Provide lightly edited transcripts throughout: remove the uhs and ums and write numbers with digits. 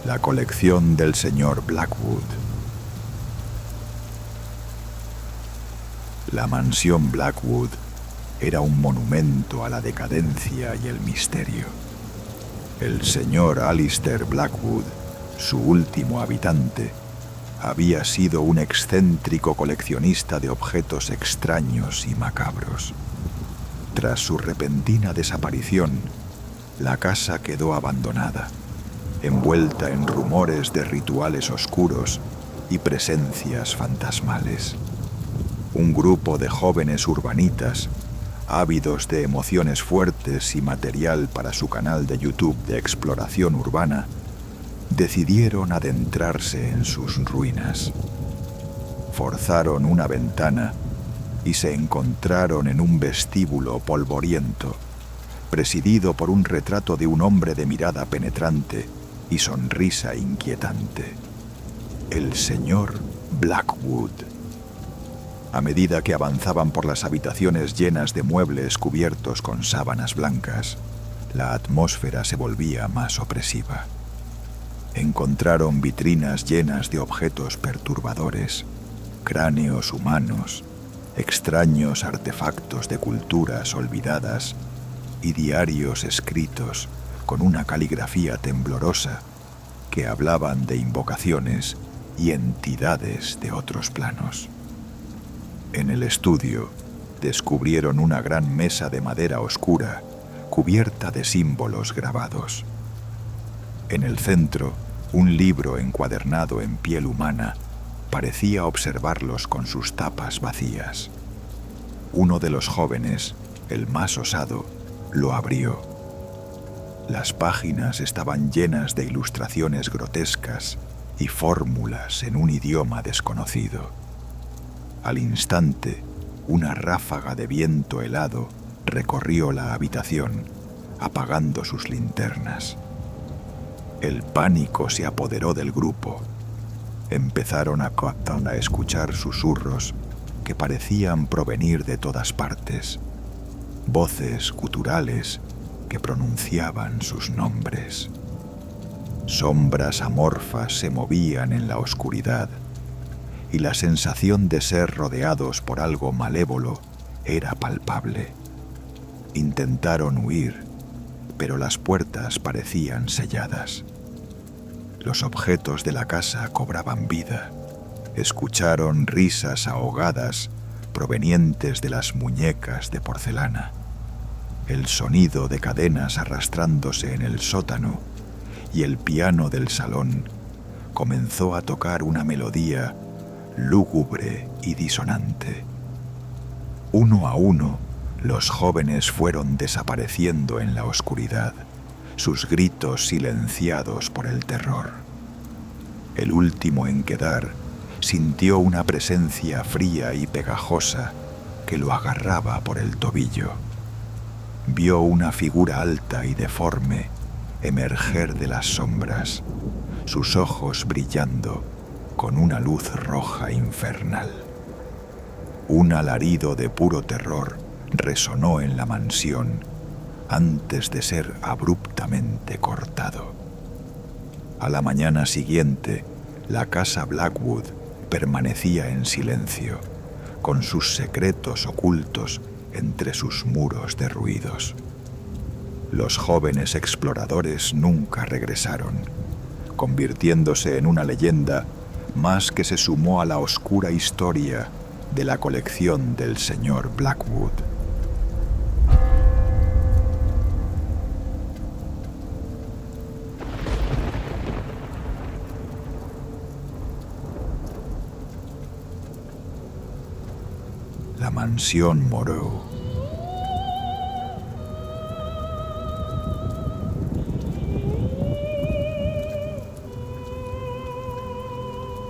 La colección del señor Blackwood. La mansión Blackwood era un monumento a la decadencia y el misterio. El señor Alistair Blackwood, su último habitante, había sido un excéntrico coleccionista de objetos extraños y macabros. Tras su repentina desaparición, la casa quedó abandonada, envuelta en rumores de rituales oscuros y presencias fantasmales. Un grupo de jóvenes urbanitas, ávidos de emociones fuertes y material para su canal de YouTube de exploración urbana, decidieron adentrarse en sus ruinas. Forzaron una ventana y se encontraron en un vestíbulo polvoriento, presidido por un retrato de un hombre de mirada penetrante y sonrisa inquietante. El señor Blackwood. A medida que avanzaban por las habitaciones llenas de muebles cubiertos con sábanas blancas, la atmósfera se volvía más opresiva. Encontraron vitrinas llenas de objetos perturbadores, cráneos humanos, extraños artefactos de culturas olvidadas y diarios escritos con una caligrafía temblorosa que hablaban de invocaciones y entidades de otros planos. En el estudio descubrieron una gran mesa de madera oscura cubierta de símbolos grabados. En el centro, un libro encuadernado en piel humana parecía observarlos con sus tapas vacías. Uno de los jóvenes, el más osado, lo abrió. Las páginas estaban llenas de ilustraciones grotescas y fórmulas en un idioma desconocido. Al instante, una ráfaga de viento helado recorrió la habitación, apagando sus linternas. El pánico se apoderó del grupo. Empezaron a escuchar susurros que parecían provenir de todas partes, voces guturales que pronunciaban sus nombres. Sombras amorfas se movían en la oscuridad, y la sensación de ser rodeados por algo malévolo era palpable. Intentaron huir, pero las puertas parecían selladas. Los objetos de la casa cobraban vida. Escucharon risas ahogadas provenientes de las muñecas de porcelana, el sonido de cadenas arrastrándose en el sótano, y el piano del salón comenzó a tocar una melodía lúgubre y disonante. Uno a uno, los jóvenes fueron desapareciendo en la oscuridad, sus gritos silenciados por el terror. El último en quedar sintió una presencia fría y pegajosa que lo agarraba por el tobillo. Vio una figura alta y deforme emerger de las sombras, sus ojos brillando con una luz roja infernal. Un alarido de puro terror resonó en la mansión antes de ser abruptamente cortado. A la mañana siguiente, la casa Blackwood permanecía en silencio, con sus secretos ocultos entre sus muros derruidos. Los jóvenes exploradores nunca regresaron, convirtiéndose en una leyenda más que se sumó a la oscura historia de la colección del señor Blackwood. La mansión Moreau.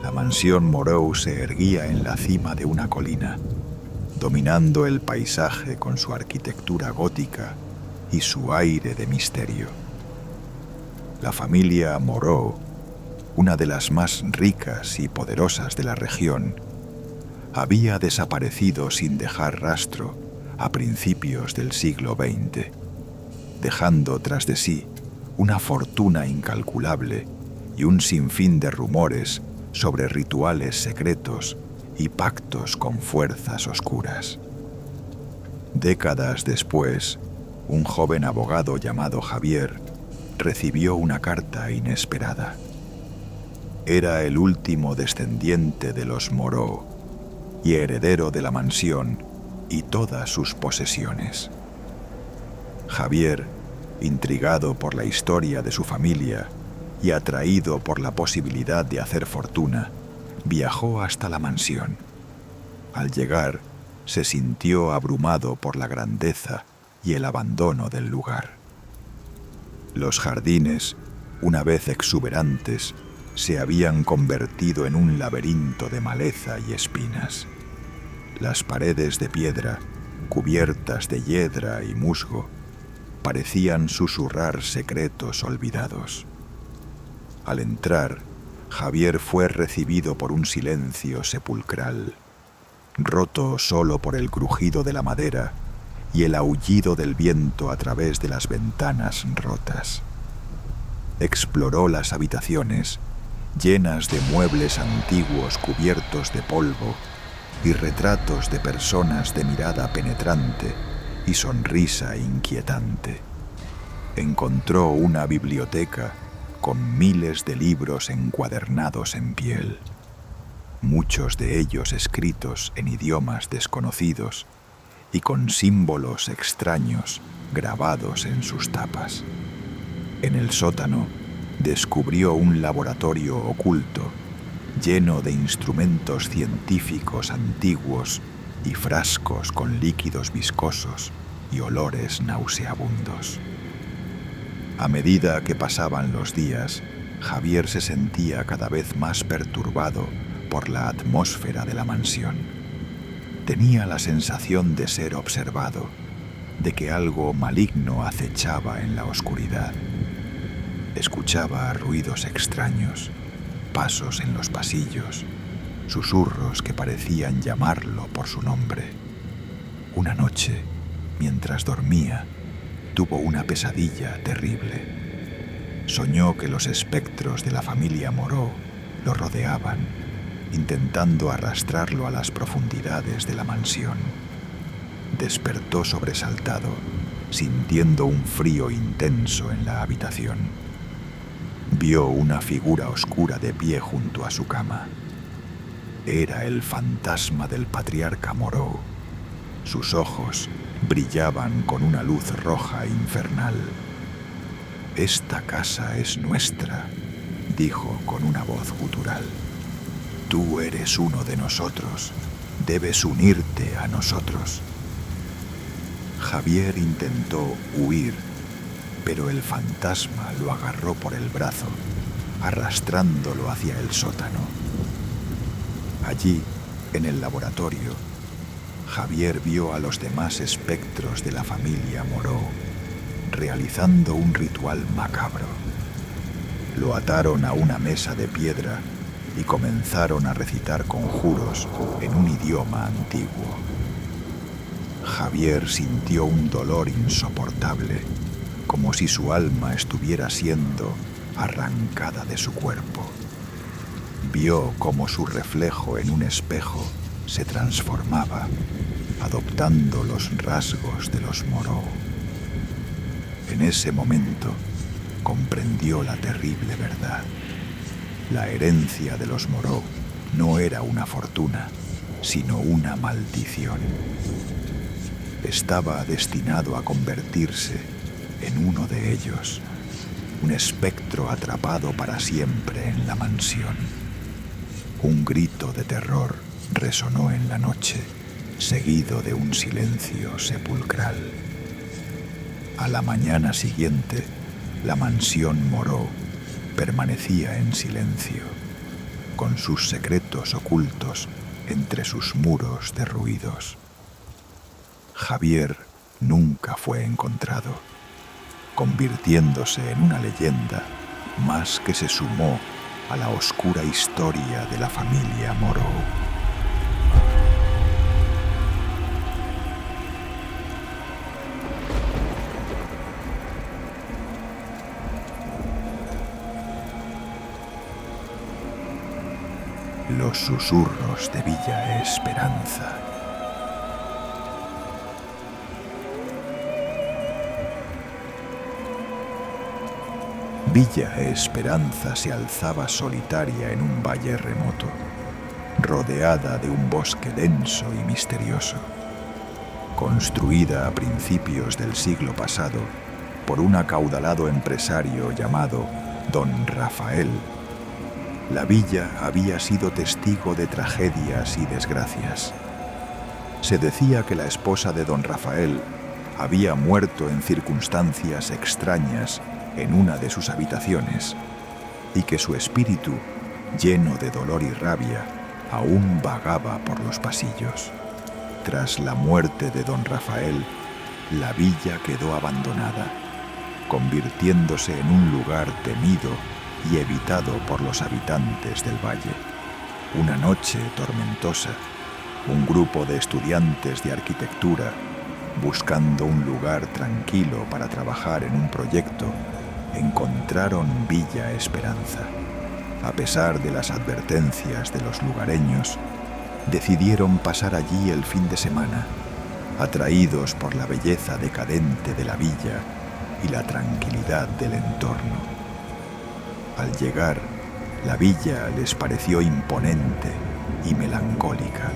La mansión Moreau se erguía en la cima de una colina, dominando el paisaje con su arquitectura gótica y su aire de misterio. La familia Moreau, una de las más ricas y poderosas de la región, había desaparecido sin dejar rastro a principios del siglo XX, dejando tras de sí una fortuna incalculable y un sinfín de rumores sobre rituales secretos y pactos con fuerzas oscuras. Décadas después, un joven abogado llamado Javier recibió una carta inesperada. Era el último descendiente de los Moreau y heredero de la mansión y todas sus posesiones. Javier, intrigado por la historia de su familia y atraído por la posibilidad de hacer fortuna, viajó hasta la mansión. Al llegar, se sintió abrumado por la grandeza y el abandono del lugar. Los jardines, una vez exuberantes, se habían convertido en un laberinto de maleza y espinas. Las paredes de piedra, cubiertas de hiedra y musgo, parecían susurrar secretos olvidados. Al entrar, Javier fue recibido por un silencio sepulcral, roto solo por el crujido de la madera y el aullido del viento a través de las ventanas rotas. Exploró las habitaciones, llenas de muebles antiguos cubiertos de polvo y retratos de personas de mirada penetrante y sonrisa inquietante. Encontró una biblioteca con miles de libros encuadernados en piel, muchos de ellos escritos en idiomas desconocidos y con símbolos extraños grabados en sus tapas. En el sótano descubrió un laboratorio oculto lleno de instrumentos científicos antiguos y frascos con líquidos viscosos y olores nauseabundos. A medida que pasaban los días, Javier se sentía cada vez más perturbado por la atmósfera de la mansión. Tenía la sensación de ser observado, de que algo maligno acechaba en la oscuridad. Escuchaba ruidos extraños, pasos en los pasillos, susurros que parecían llamarlo por su nombre. Una noche, mientras dormía, tuvo una pesadilla terrible. Soñó que los espectros de la familia Moreau lo rodeaban, intentando arrastrarlo a las profundidades de la mansión. Despertó sobresaltado, sintiendo un frío intenso en la habitación. Vio una figura oscura de pie junto a su cama. Era el fantasma del patriarca Moreau. Sus ojos brillaban con una luz roja infernal. «Esta casa es nuestra», dijo con una voz gutural. «Tú eres uno de nosotros. Debes unirte a nosotros». Javier intentó huir, pero el fantasma lo agarró por el brazo, arrastrándolo hacia el sótano. Allí, en el laboratorio, Javier vio a los demás espectros de la familia Moreau realizando un ritual macabro. Lo ataron a una mesa de piedra y comenzaron a recitar conjuros en un idioma antiguo. Javier sintió un dolor insoportable, como si su alma estuviera siendo arrancada de su cuerpo. Vio cómo su reflejo en un espejo se transformaba, adoptando los rasgos de los Moreau. En ese momento comprendió la terrible verdad. La herencia de los Moreau no era una fortuna, sino una maldición. Estaba destinado a convertirse en uno de ellos, un espectro atrapado para siempre en la mansión. Un grito de terror resonó en la noche, seguido de un silencio sepulcral. A la mañana siguiente, la mansión Moreau permanecía en silencio, con sus secretos ocultos entre sus muros derruidos. Javier nunca fue encontrado, convirtiéndose en una leyenda más que se sumó a la oscura historia de la familia Moreau. Los susurros de Villa Esperanza. Villa Esperanza se alzaba solitaria en un valle remoto, rodeada de un bosque denso y misterioso. Construida a principios del siglo pasado por un acaudalado empresario llamado Don Rafael, la villa había sido testigo de tragedias y desgracias. Se decía que la esposa de Don Rafael había muerto en circunstancias extrañas en una de sus habitaciones y que su espíritu, lleno de dolor y rabia, aún vagaba por los pasillos. Tras la muerte de Don Rafael, la villa quedó abandonada, convirtiéndose en un lugar temido y evitado por los habitantes del valle. Una noche tormentosa, un grupo de estudiantes de arquitectura, buscando un lugar tranquilo para trabajar en un proyecto, encontraron Villa Esperanza. A pesar de las advertencias de los lugareños, decidieron pasar allí el fin de semana, atraídos por la belleza decadente de la villa y la tranquilidad del entorno. Al llegar, la villa les pareció imponente y melancólica,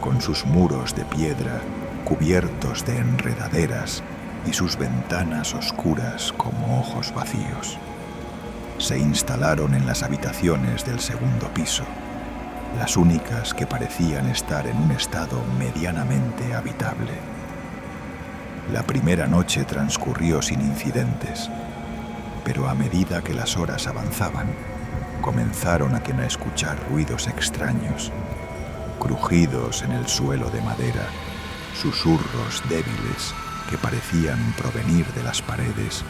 con sus muros de piedra cubiertos de enredaderas y sus ventanas oscuras como ojos vacíos. Se instalaron en las habitaciones del segundo piso, las únicas que parecían estar en un estado medianamente habitable. La primera noche transcurrió sin incidentes, pero a medida que las horas avanzaban, comenzaron a escuchar ruidos extraños, crujidos en el suelo de madera, susurros débiles que parecían provenir de las paredes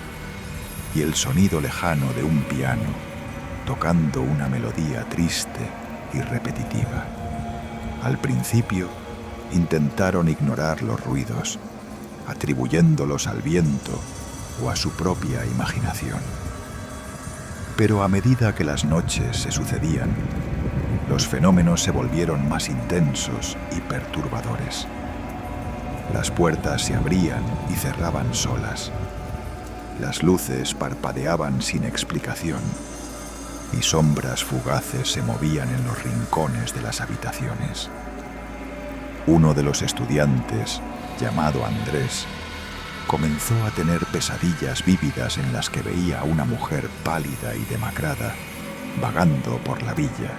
y el sonido lejano de un piano tocando una melodía triste y repetitiva. Al principio intentaron ignorar los ruidos, atribuyéndolos al viento o a su propia imaginación. Pero a medida que las noches se sucedían, los fenómenos se volvieron más intensos y perturbadores. Las puertas se abrían y cerraban solas. Las luces parpadeaban sin explicación y sombras fugaces se movían en los rincones de las habitaciones. Uno de los estudiantes, llamado Andrés, comenzó a tener pesadillas vívidas en las que veía a una mujer pálida y demacrada vagando por la villa,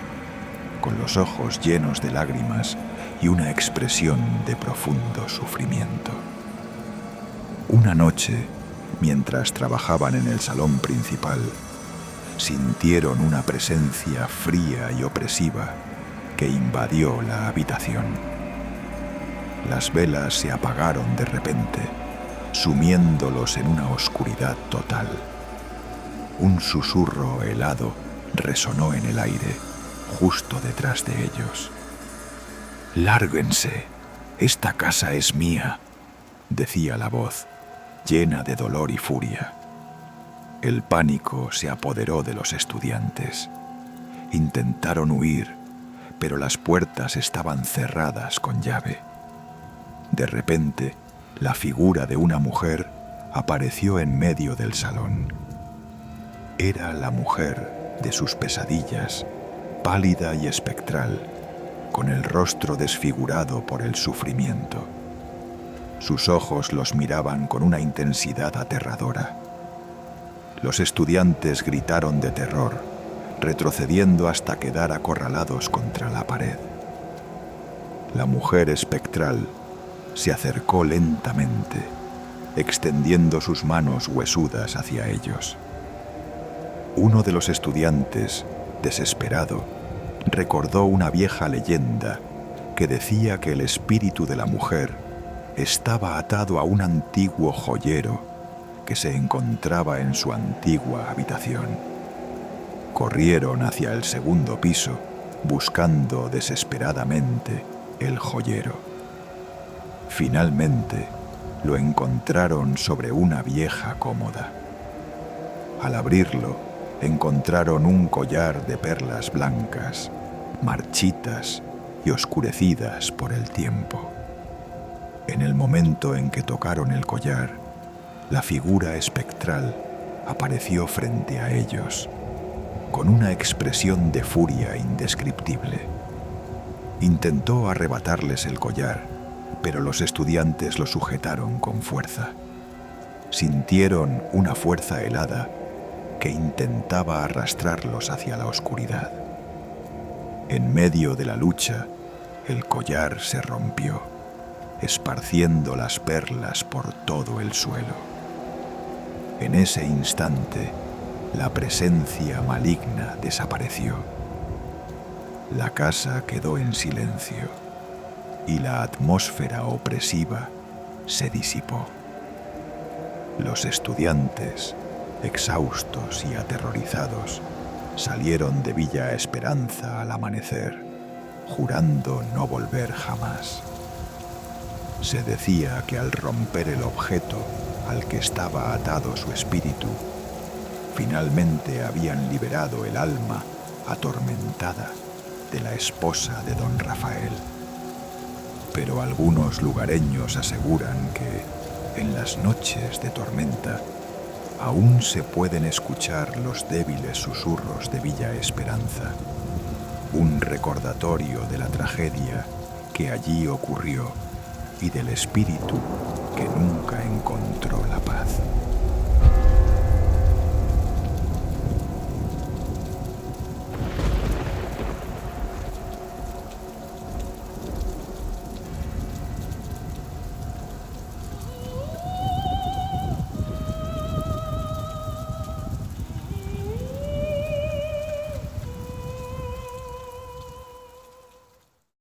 con los ojos llenos de lágrimas y una expresión de profundo sufrimiento. Una noche, mientras trabajaban en el salón principal, sintieron una presencia fría y opresiva que invadió la habitación. Las velas se apagaron de repente, sumiéndolos en una oscuridad total. Un susurro helado resonó en el aire, justo detrás de ellos. «Lárguense, esta casa es mía», decía la voz, llena de dolor y furia. El pánico se apoderó de los estudiantes. Intentaron huir, pero las puertas estaban cerradas con llave. De repente, la figura de una mujer apareció en medio del salón. Era la mujer de sus pesadillas, pálida y espectral, con el rostro desfigurado por el sufrimiento. Sus ojos los miraban con una intensidad aterradora. Los estudiantes gritaron de terror, retrocediendo hasta quedar acorralados contra la pared. La mujer espectral se acercó lentamente, extendiendo sus manos huesudas hacia ellos. Uno de los estudiantes, desesperado, recordó una vieja leyenda que decía que el espíritu de la mujer estaba atado a un antiguo joyero que se encontraba en su antigua habitación. Corrieron hacia el segundo piso, buscando desesperadamente el joyero. Finalmente, lo encontraron sobre una vieja cómoda. Al abrirlo, encontraron un collar de perlas blancas, marchitas y oscurecidas por el tiempo. En el momento en que tocaron el collar, la figura espectral apareció frente a ellos, con una expresión de furia indescriptible. Intentó arrebatarles el collar, pero los estudiantes lo sujetaron con fuerza. Sintieron una fuerza helada que intentaba arrastrarlos hacia la oscuridad. En medio de la lucha, el collar se rompió, esparciendo las perlas por todo el suelo. En ese instante, la presencia maligna desapareció. La casa quedó en silencio y la atmósfera opresiva se disipó. Los estudiantes, exhaustos y aterrorizados, salieron de Villa Esperanza al amanecer, jurando no volver jamás. Se decía que al romper el objeto al que estaba atado su espíritu, finalmente habían liberado el alma atormentada de la esposa de don Rafael. Pero algunos lugareños aseguran que, en las noches de tormenta, aún se pueden escuchar los débiles susurros de Villa Esperanza, un recordatorio de la tragedia que allí ocurrió y del espíritu que nunca encontró